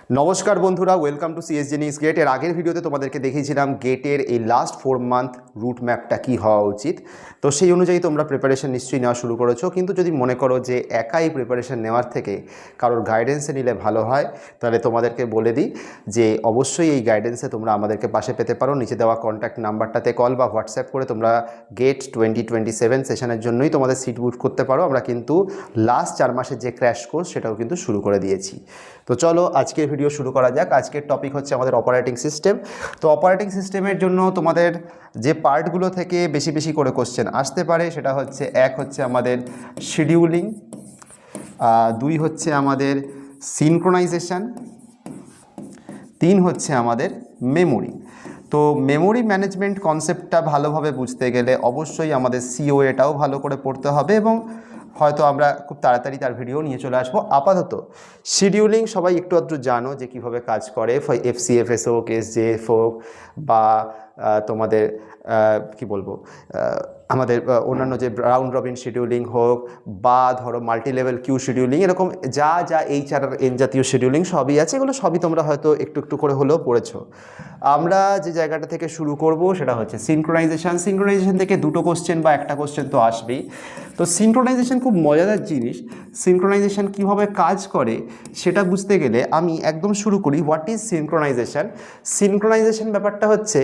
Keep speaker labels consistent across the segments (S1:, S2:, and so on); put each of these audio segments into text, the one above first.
S1: নমস্কার বন্ধুরা, welcome to সিএসজি news gate. এর আগের ভিডিওতে তোমাদেরকে দেখিয়েছিলাম গেটের এই লাস্ট 4 মান্থ রুট ম্যাপটা কী হওয়া উচিত। তো সেই অনুযায়ী তোমরা প্রিপারেশন নিশ্চয়ই নেওয়া শুরু করেছো, কিন্তু যদি মনে করো যে একাই প্রিপারেশন নেওয়ার থেকে কারোর গাইডেন্সে নিলে ভালো হয়, তাহলে তোমাদেরকে বলে দিই যে অবশ্যই এই গাইডেন্সে তোমরা আমাদেরকে পাশে পেতে পারো। নিচে দেওয়া কন্ট্যাক্ট নাম্বারটাতে কল বা হোয়াটসঅ্যাপ করে তোমরা গেট 2027 সেশনের জন্যই তোমাদের সিট বুক করতে পারো। আমরা কিন্তু লাস্ট 4 মাসের যে ক্র্যাশ কোর্স সেটাও কিন্তু শুরু করে দিয়েছি। তো চলো আজকের ভিডিও শুরু করা যাক। আজকের টপিক হচ্ছে আমাদের অপারেটিং সিস্টেম। তো অপারেটিং সিস্টেমের জন্য তোমাদের যে পার্টগুলো থেকে বেশি বেশি করে কোশ্চেন আসতে পারে সেটা হচ্ছে, এক হচ্ছে আমাদের শিডিউলিং, দুই হচ্ছে আমাদের সিনক্রোনাইজেশন, তিন হচ্ছে আমাদের মেমোরি। তো মেমোরি ম্যানেজমেন্ট কনসেপ্টটা ভালোভাবে বুঝতে গেলে অবশ্যই আমাদের সিওএটাও ভালো করে পড়তে হবে, এবং হয়তো আমরা খুব তাড়াতাড়ি তার ভিডিও নিয়ে চলে আসবো। আপাতত শিডিউলিং সবাই একটু আধটু জানো যে কীভাবে কাজ করে, এফসিএফএস হোক, এসজেএফ হোক, বা তোমাদের কি বলবো, আমাদের অন্যান্য যে রাউন্ড রবিন শিডিউলিং হোক, বা ধরো মাল্টি লেভেল কিউ শিডিউলিং, এরকম যা যা HRM জাতীয় শিডিউলিং সবই আছে, এগুলো সবই তোমরা হয়তো একটু একটু করে হলেও পড়েছো। আমরা যে জায়গাটা থেকে শুরু করব সেটা হচ্ছে সিনক্রোনাইজেশন। সিনক্রোনাইজেশন থেকে দুটো কোশ্চেন বা একটা কোশ্চেন তো আসবেই। তো সিনক্রোনাইজেশন খুব মজাদার জিনিস। সিনক্রোনাইজেশন কীভাবে কাজ করে সেটা বুঝতে গেলে আমি একদম শুরু করি। What is synchronisation? সিনক্রোনাইজেশন ব্যাপারটা হচ্ছে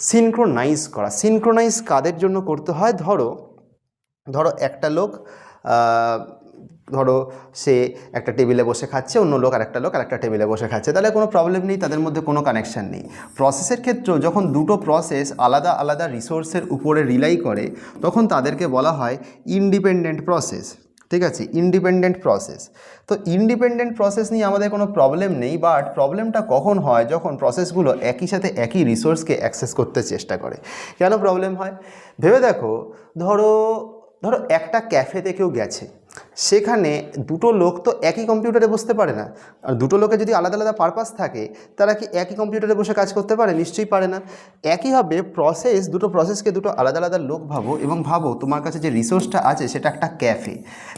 S1: সিনক্রোনাইজ করা। সিনক্রোনাইজ কাদের জন্য করতে হয়? ধরো একটা লোক, ধরো সে একটা টেবিলে বসে খাচ্ছে, অন্য লোক আর একটা টেবিলে বসে খাচ্ছে, তাহলে কোনো প্রবলেম নেই, তাদের মধ্যে কোনো কানেকশান নেই। প্রসেসের ক্ষেত্রেও যখন দুটো প্রসেস আলাদা আলাদা রিসোর্সের উপরে রিলাই করে, তখন তাদেরকে বলা হয় ইন্ডিপেন্ডেন্ট প্রসেস। ঠিক আছে, ইন্ডিপেন্ডেন্ট প্রসেস। তো ইন্ডিপেন্ডেন্ট প্রসেস নিয়ে আমাদের কোনো প্রবলেম নেই, বাট প্রবলেমটা কখন হয়? যখন প্রসেসগুলো একই সাথে একই রিসোর্সকে অ্যাক্সেস করতে চেষ্টা করে। কেন প্রবলেম হয় ভেবে দেখো। ধরো একটা ক্যাফেতে কেউ গেছে, সেখানে দুটো লোক তো একই কম্পিউটারে বসতে পারে না। আর দুটো লোকের যদি আলাদা আলাদা পারপাস থাকে, তারা কি একই কম্পিউটারে বসে কাজ করতে পারে? নিশ্চয়ই পারে না। একইভাবে দুটো প্রসেসকে দুটো আলাদা আলাদা লোক ভাবো, এবং ভাবো তোমার কাছে যে রিসোর্সটা আছে সেটা একটা ক্যাফে,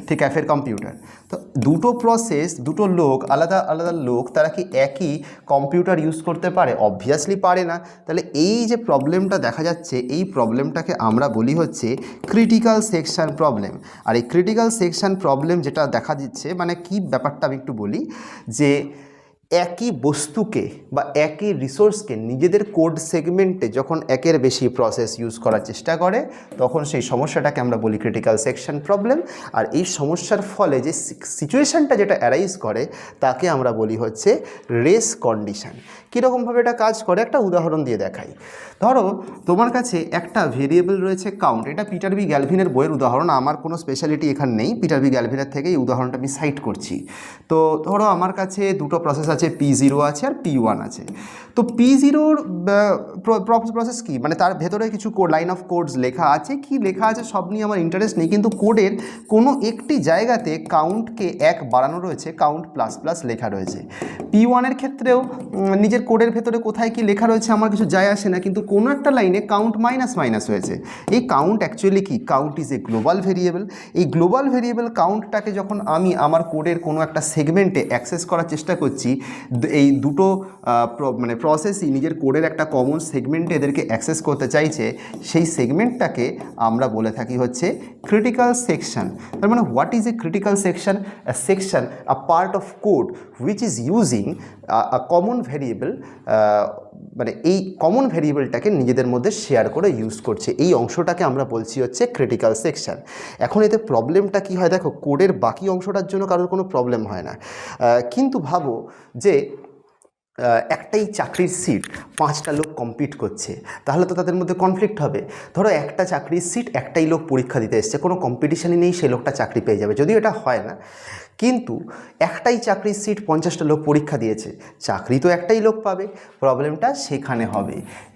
S1: ঠিক ক্যাফের কম্পিউটার। তো দুটো প্রসেস, দুটো লোক, আলাদা আলাদা লোক, তারা কি একই কম্পিউটার ইউজ করতে পারে? অবভিয়াসলি পারে না। তাহলে এই যে প্রবলেমটা দেখা যাচ্ছে, এই প্রবলেমটাকে আমরা বলি হচ্ছে ক্রিটিক্যাল সেকশন প্রবলেম। আর এই ক্রিটিক্যাল সেকশন প্রবলেম যেটা দেখা দিচ্ছে, মানে কি ব্যাপারটা আমি একটু বলি, যে একই বস্তুকে বা একই রিসোর্সকে নিজেদের কোড সেগমেন্টে যখন একের বেশি প্রসেস ইউজ করার চেষ্টা করে, তখন সেই সমস্যাটাকে আমরা বলি ক্রিটিক্যাল সেকশন প্রবলেম। আর এই সমস্যার ফলে যে সিচুয়েশানটা যেটা অ্যারাইজ করে, তাকে আমরা বলি হচ্ছে রেস কন্ডিশন। কীরকমভাবে এটা কাজ করে একটা উদাহরণ দিয়ে দেখাই। ধরো তোমার কাছে একটা ভেরিয়েবল রয়েছে কাউন্ট। এটা পিটার বি গ্যালভিনের বইয়ের উদাহরণ, আমার কোনো স্পেশালিটি এখানে নেই, পিটার বি গ্যালভিনের থেকে এই উদাহরণটা আমি সাইট করছি। তো ধরো আমার কাছে দুটো প্রসেস আছে, P0 আছে আর P1 আছে। তো P0-র প্রসেস কি, মানে তার ভেতরে কিছু লাইন অফ কোডস লেখা আছে, কি লেখা আছে সব নিয়ে আমার ইন্টারেস্ট নেই, কিন্তু কোডের কোনো একটি জায়গাতে কাউন্টকে 1 বাড়ানো রয়েছে, কাউন্ট প্লাস প্লাস লেখা রয়েছে। P1-এর ক্ষেত্রেও নিজের কোডের ভেতরে কোথায় কি লেখা রয়েছে আমার কিছু যায় আসে না, কিন্তু কোনো একটা লাইনে কাউন্ট মাইনাস মাইনাস হয়েছে। এই কাউন্ট অ্যাকচুয়ালি কি? Count is a global variable. এই গ্লোবাল ভেরিয়েবল কাউন্টটাকে যখন আমি আমার কোডের কোনো একটা সেগমেন্টে অ্যাক্সেস করার চেষ্টা করছি, এই দুটো মানে প্রসেসই নিজের কোডের একটা কমন সেগমেন্টে এদেরকে অ্যাক্সেস করতে চাইছে, সেই সেগমেন্টটাকে আমরা বলে থাকি হচ্ছে ক্রিটিক্যাল সেকশন। তার মানে what is a critical section? A section, a part of code which is using a common variable, মানে এই কমন ভেরিয়েবলটাকে নিজেদের মধ্যে শেয়ার করে ইউজ করছে, এই অংশটাকে আমরা বলছি হচ্ছে ক্রিটিক্যাল সেকশন। এখন এতে প্রবলেমটা কি হয় দেখো, কোডের বাকি অংশটার জন্য কারোর কোনো প্রবলেম হয় না, কিন্তু ভাবো যে একটাই চাকরির সিট 5টা লোক কম্পিট করছে, তাহলে তো তাদের মধ্যে কনফ্লিক্ট হবে। ধরো একটা চাকরির সিট একটাই লোক পরীক্ষা দিতে এসছে, কোনো কম্পিটিশনই নেই, সেই লোকটা চাকরি পেয়ে যাবে, যদিও এটা হয় না। কিন্তু একটাই চাকরির সিট 50টা লোক পরীক্ষা দিয়েছে, চাকরি তো একটাই লোক পাবে, প্রবলেমটা সেখানে হবে।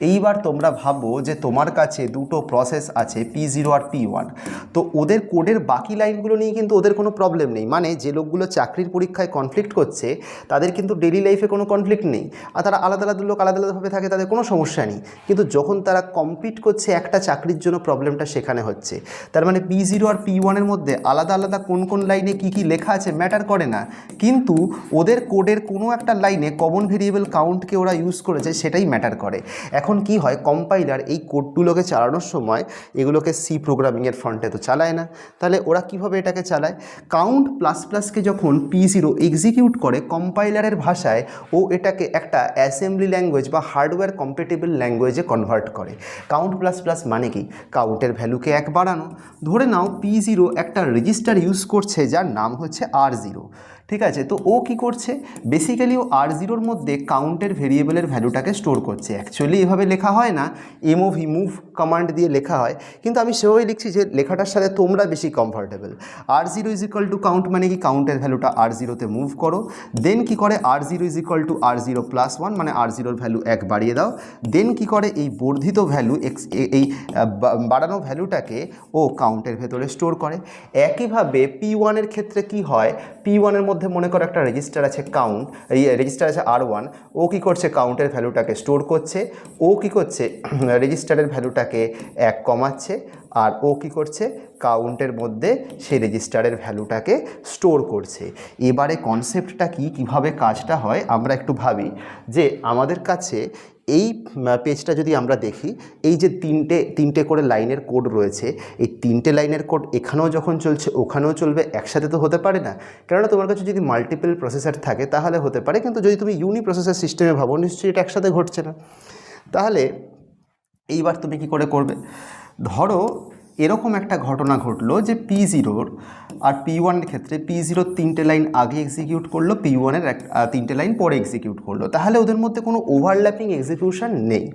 S1: এইবার তোমরা ভাবো যে তোমার কাছে দুটো প্রসেস আছে, P0 আর P1। তো ওদের কোডের বাকি লাইনগুলো নিয়ে কিন্তু ওদের কোনো প্রবলেম নেই, মানে যে লোকগুলো চাকরির পরীক্ষায় কনফ্লিক্ট করছে তাদের কিন্তু ডেইলি লাইফে কোনো কনফ্লিক্ট নেই, আর তারা আলাদা আলাদা লোক আলাদা আলাদাভাবে থাকে, তাদের কোনো সমস্যা নেই। কিন্তু যখন তারা কম্পিট করছে একটা চাকরির জন্য, প্রবলেমটা সেখানে হচ্ছে। তার মানে P0 আর P1-এর মধ্যে আলাদা আলাদা কোন কোন লাইনে কী কী লেখা আছে ম্যাটার করে না, কিন্তু ওদের কোডের কোনো একটা লাইনে কমন ভেরিয়েবল কাউন্টকে ওরা ইউজ করেছে, সেটাই ম্যাটার করে। এখন কি হয়, কম্পাইলার এই কোডগুলোকে চালানোর সময় এগুলোকে সি প্রোগ্রামিংয়ের ফ্রন্টে তো চালায় না, তাহলে ওরা কিভাবে এটাকে চালায়, কাউন্ট প্লাস প্লাসকে যখন P0 এক্সিকিউট করে কম্পাইলারের ভাষায় ও এটাকে একটা অ্যাসেম্বলি ল্যাঙ্গুয়েজ বা হার্ডওয়্যার কম্প্যাটিবল ল্যাঙ্গুয়েজে কনভার্ট করে। কাউন্ট প্লাস প্লাস মানে কি, কাউন্টের ভ্যালুকে 1 বাড়ানো। ধরে নাও P0 একটা রেজিস্টার ইউজ করছে যার নাম হচ্ছে R0, ঠিক আছে। তো ও কি করছে, বেসিক্যালি ও R0-র মধ্যে কাউন্টের ভেরিয়েবলের ভ্যালুটাকে স্টোর করছে। অ্যাকচুয়ালি এভাবে লেখা হয় না, মুভ কমান্ড দিয়ে লেখা হয়, কিন্তু আমি সেভাবেই লিখছি যে লেখাটার সাথে তোমরা বেশি comfortable. R0 is equal to count মানে কি, কাউন্টের ভ্যালুটা R0-তে মুভ করো। দেন কি করে, R0 is equal to R0 plus 1 মানে R0-র ভ্যালু 1 বাড়িয়ে দাও। দেন কি করে, এই বর্ধিত ভ্যালু এই বাড়ানো ভ্যালুটাকে ও কাউন্টের ভেতরে স্টোর করে। একইভাবে P1-এর ক্ষেত্রে কি হয়, P1-এর মধ্যে মনে করো একটা রেজিস্টার আছে কাউন্ট, এই রেজিস্টার আছে R1, ও কি করছে, কাউন্টের ভ্যালুটাকে স্টোর করছে। ও কি করছে, রেজিস্টারের ভ্যালুটাকে 1 কমাচ্ছে, আর ও কি করছে, কাউন্টের মধ্যে সেই রেজিস্টারের ভ্যালুটাকে স্টোর করছে। এবারে কনসেপ্টটা কি, কিভাবে কাজটা হয় আমরা একটু ভাবি। যে আমাদের কাছে এই পেজটা যদি আমরা দেখি, এই যে তিনটে করে লাইনের কোড রয়েছে, এই 3টে লাইনের কোড এখানেও যখন চলছে ওখানেও চলবে, একসাথে তো হতে পারে না। কেননা তোমার কাছে যদি মাল্টিপল প্রসেসর থাকে তাহলে হতে পারে, কিন্তু যদি তুমি ইউনি প্রসেসর সিস্টেমে ভাবো নিশ্চয়ই এটা একসাথে ঘটছে না। তাহলে এইবার তুমি কি করে করবে, ধরো এরকম একটা ঘটনা ঘটলো যে P0 আর P1-এর ক্ষেত্রে P0 3টে লাইন আগে এক্সিকিউট করলো, P1-এর 3টে লাইন পরে এক্সিকিউট করলো, তাহলে ওদের মধ্যে কোনো ওভারল্যাপিং এক্সিকিউশন নেই।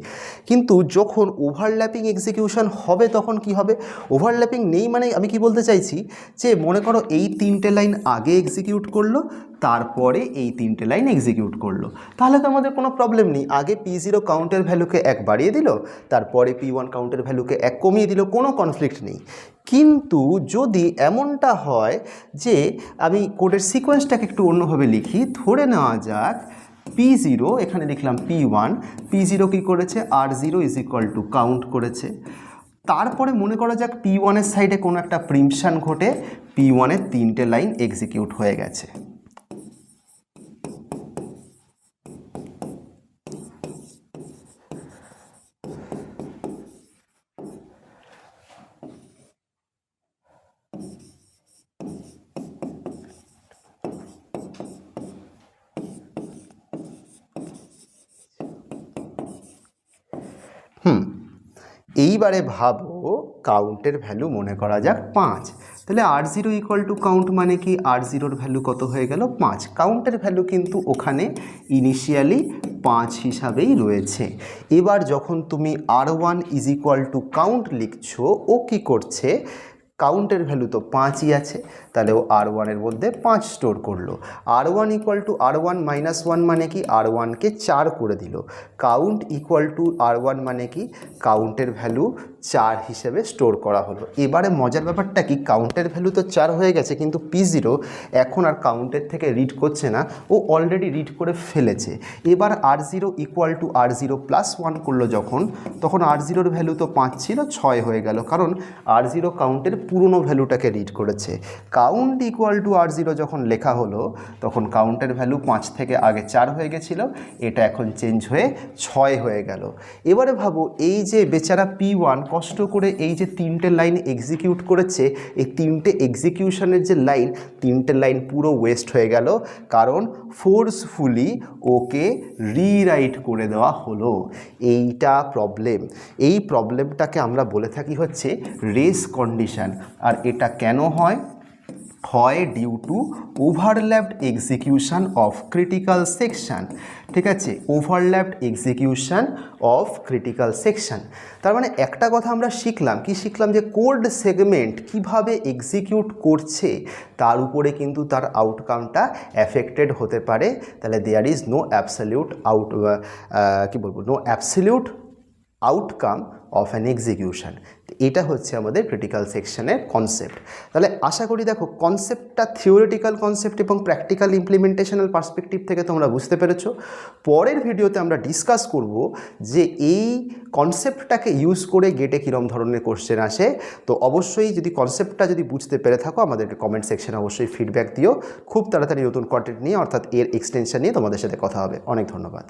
S1: কিন্তু যখন ওভারল্যাপিং এক্সিকিউশন হবে তখন কি হবে, ওভারল্যাপিং নেই মানে আমি কি বলতে চাইছি, যে মনে করো এই 3টে লাইন আগে এক্সিকিউট করলো, তারপরে এই 3টে লাইন এক্সিকিউট করলো, তাহলে তো আমাদের কোনো প্রবলেম নেই। আগে P0 কাউন্টের ভ্যালুকে 1 বাড়িয়ে দিল, তারপরে P1 কাউন্টের ভ্যালুকে 1 কমিয়ে দিল, কোনো কনফ্লিক্ট নেই। কিন্তু যদি এমনটা হয় যে, আমি কোডের সিকোয়েন্সটাকে একটু অন্যভাবে লিখি, ধরে নেওয়া যাক P0, এখানে লিখলাম P1, P0 কী করেছে, R0 is equal to count করেছে। তারপরে মনে করা যাক P1-এর সাইডে কোনো একটা প্রিম্পশন ঘটে, P1-এর 3টে লাইন এক্সিকিউট হয়ে গেছে। এইবারে ভাবো কাউন্টের ভ্যালু মনে করা যাক 5, তাহলে R0 ইকুয়াল টু কাউন্ট মানে কি, R0-র ভ্যালু কত হয়ে গেল, 5। কাউন্টের ভ্যালু কিন্তু ওখানে ইনিশিয়ালি 5 হিসাবেই রয়েছে। এবার যখন তুমি R1 is equal to count লিখছো, ও কী করছে, কাউন্টের ভ্যালু তো 5ই আছে, তাহলে ও R1-এর মধ্যে 5 স্টোর করলো। R1 equal to R1 minus 1 মানে কি, R1-কে 4 করে দিল। কাউন্ট ইকুয়াল টু R1 মানে কি, কাউন্টের ভ্যালু 4 হিসেবে স্টোর করা হলো। এবারে মজার ব্যাপারটা কি, কাউন্টের ভ্যালু তো 4 হয়ে গেছে, কিন্তু P0 এখন আর কাউন্টের থেকে রিড করছে না, ও অলরেডি রিড করে ফেলেছে। এবার R0 equal to R0 plus 1 করলো যখন, তখন R0-র ভ্যালু তো 5 ছিল, 6 হয়ে গেল, কারণ R0 কাউন্টের পুরনো ভ্যালুটাকে রিড করেছে। কাউন্ট ইকুয়াল টু R0 যখন লেখা হলো, তখন কাউন্টের ভ্যালু 5 থেকে আগে 4 হয়ে গেছিলো, এটা এখন চেঞ্জ হয়ে 6 হয়ে গেল। এবারে ভাবো এই যে বেচারা P1 কষ্ট করে এই যে 3টে লাইন এক্সিকিউট করেছে, এই 3টে এক্সিকিউশনের যে লাইন, 3টে লাইন পুরো ওয়েস্ট হয়ে গেল, কারণ ফোর্সফুলি ওকে রিরাইট করে দেওয়া হলো। এইটা প্রবলেম। এই প্রবলেমটাকে আমরা বলে থাকি হচ্ছে রেস কন্ডিশন। আর এটা কেন হয় due to overlapped execution of critical section. ঠিক আছে, overlapped execution of critical section. তার মানে একটা কথা আমরা শিখলাম, কি শিখলাম, যে কোড সেগমেন্ট কিভাবে এক্সিকিউট করছে তার উপরে কিন্তু তার আউটকামটা এফেক্টেড হতে পারে। তাহলে there is no absolute no absolute outcome of an execution. এটা হচ্ছে আমাদের ক্রিটিক্যাল সেকশনের কনসেপ্ট। তাহলে আশা করি দেখো কনসেপ্টটা থিওরিটিক্যাল কনসেপ্ট এবং প্র্যাকটিক্যাল ইমপ্লিমেন্টেশনাল পার্সপেক্টিভ থেকে তোমরা বুঝতে পেরেছো। পরের ভিডিওতে আমরা ডিসকাস করব যে এই কনসেপ্টটাকে ইউজ করে গেটে কীরকম ধরনের কোশ্চেন আসে। তো অবশ্যই যদি কনসেপ্টটা যদি বুঝতে পেরে থাকো আমাদেরকে কমেন্ট সেকশনে অবশ্যই ফিডব্যাক দিও। খুব তাড়াতাড়ি নতুন কন্টেন্ট নিয়ে অর্থাৎ এর এক্সটেনশন নিয়ে তোমাদের সাথে কথা হবে। অনেক ধন্যবাদ।